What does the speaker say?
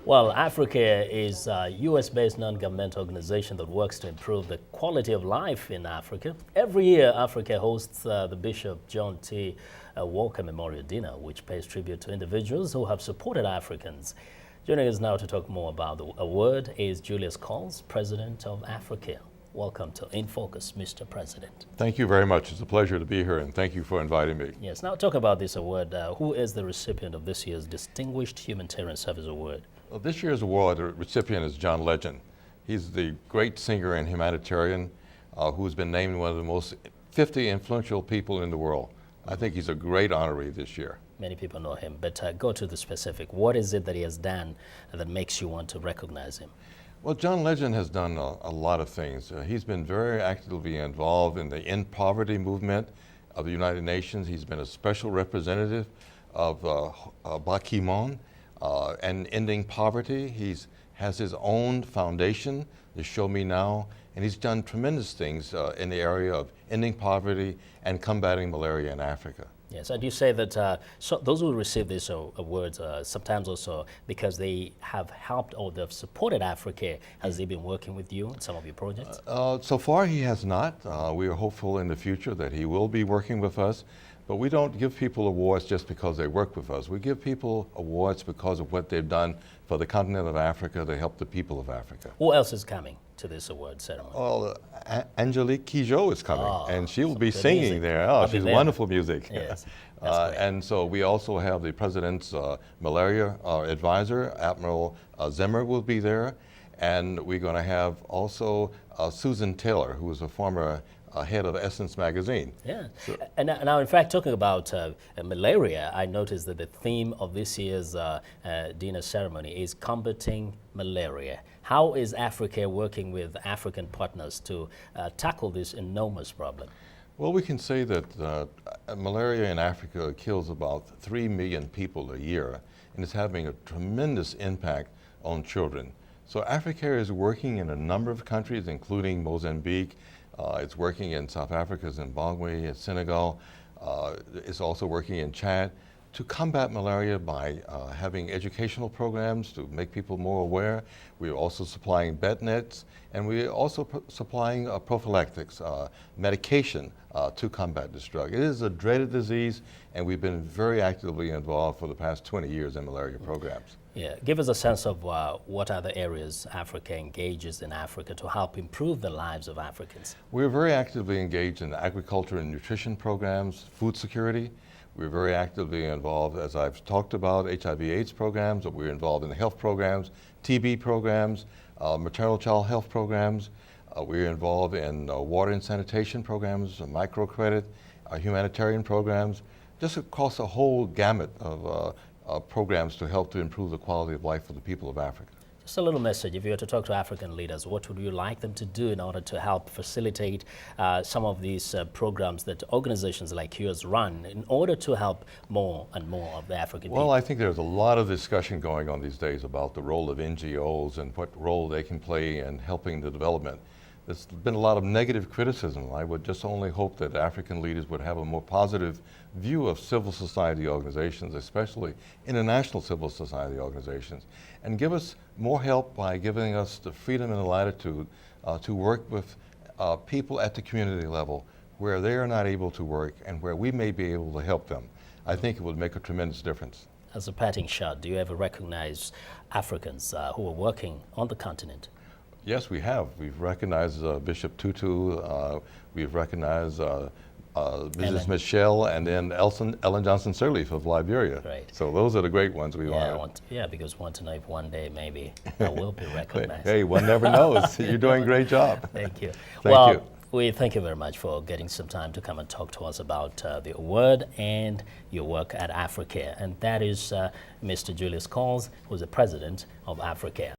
Well, Africare is a U.S.-based non-governmental organization that works to improve the quality of life in Africa. Every year, Africare hosts the Bishop John T. Walker Memorial Dinner, which pays tribute to individuals who have supported Africans. Joining us now to talk more about the award is Julius, President of Africare. Welcome to In Focus, Mr. President. Thank you very much. It's a pleasure to be here, and thank you for inviting me. Yes, now talk about this award. Who is the recipient of this year's Distinguished Humanitarian Service Award? Well, this year's award recipient is John Legend. He's the great singer and humanitarian who's been named one of the most 50 influential people in the world. I think he's a great honoree this year. Many people know him, but go to the specific. What is it that he has done that makes you want to recognize him? Well, John Legend has done a lot of things. He's been very actively involved in the End Poverty movement of the United Nations. He's been a special representative of Ban Ki-moon and ending poverty. He has his own foundation, the Show Me Now, and he's done tremendous things in the area of ending poverty and combating malaria in Africa. Yes, and you say that so those who receive these awards sometimes also because they have helped or they've supported Africare. Has he been working with you on some of your projects? So far he has not. We are hopeful in the future that he will be working with us, but we don't give people awards just because they work with us. We give people awards because of what they've done for the continent of Africa to help the people of Africa. Who else is coming to this award ceremony? Well, Angelique Kidjo is coming, and she will be singing music. there. Oh, she's wonderful music. Yes, and so we also have the President's Malaria advisor, Admiral Zimmer, will be there. And we're going to have also Susan Taylor, who is a former head of Essence magazine. Yeah, so, and now in fact talking about malaria, I noticed that the theme of this year's dinner ceremony is combating malaria. How is Africare working with African partners to tackle this enormous problem? Well, we can say that malaria in Africa kills about 3 million people a year, and it's having a tremendous impact on children. So Africare is working in a number of countries, including Mozambique. It's working in South Africa, Zimbabwe, Senegal. It's also working in Chad to combat malaria by having educational programs to make people more aware. We're also supplying bed nets, and we're also supplying prophylactics, medication to combat this drug. It is a dreaded disease, and we've been very actively involved for the past 20 years in malaria programs. Yeah, give us a sense of what other areas Africa engages in Africa to help improve the lives of Africans. We're very actively engaged in agriculture and nutrition programs, food security. We're very actively involved, as I've talked about, HIV/AIDS programs. We're involved in health programs, TB programs, maternal child health programs. We're involved in water and sanitation programs, microcredit, humanitarian programs, just across a whole gamut of programs to help to improve the quality of life for the people of Africa. Just a little message, if you were to talk to African leaders, what would you like them to do in order to help facilitate some of these programs that organizations like yours run in order to help more and more of the African people? Well, I think there's a lot of discussion going on these days about the role of NGOs and what role they can play in helping the development. There's been a lot of negative criticism. I would just only hope that African leaders would have a more positive view of civil society organizations, especially international civil society organizations, and give us more help by giving us the freedom and the latitude to work with people at the community level where they are not able to work and where we may be able to help them. I think it would make a tremendous difference. As a parting shot, do you ever recognize Africans who are working on the continent? Yes, we have. We've recognized Bishop Tutu, we've recognized Mrs. Michelle, and then Ellen Johnson Sirleaf of Liberia. Right. So those are the great ones we've honored. Yeah, because want to know if one day maybe I will be recognized. Hey, one never knows. You're doing a great job. Thank you. Thank you. We thank you very much for getting some time to come and talk to us about the award and your work at Africare. And that is Mr. Julius, who's the president of Africare.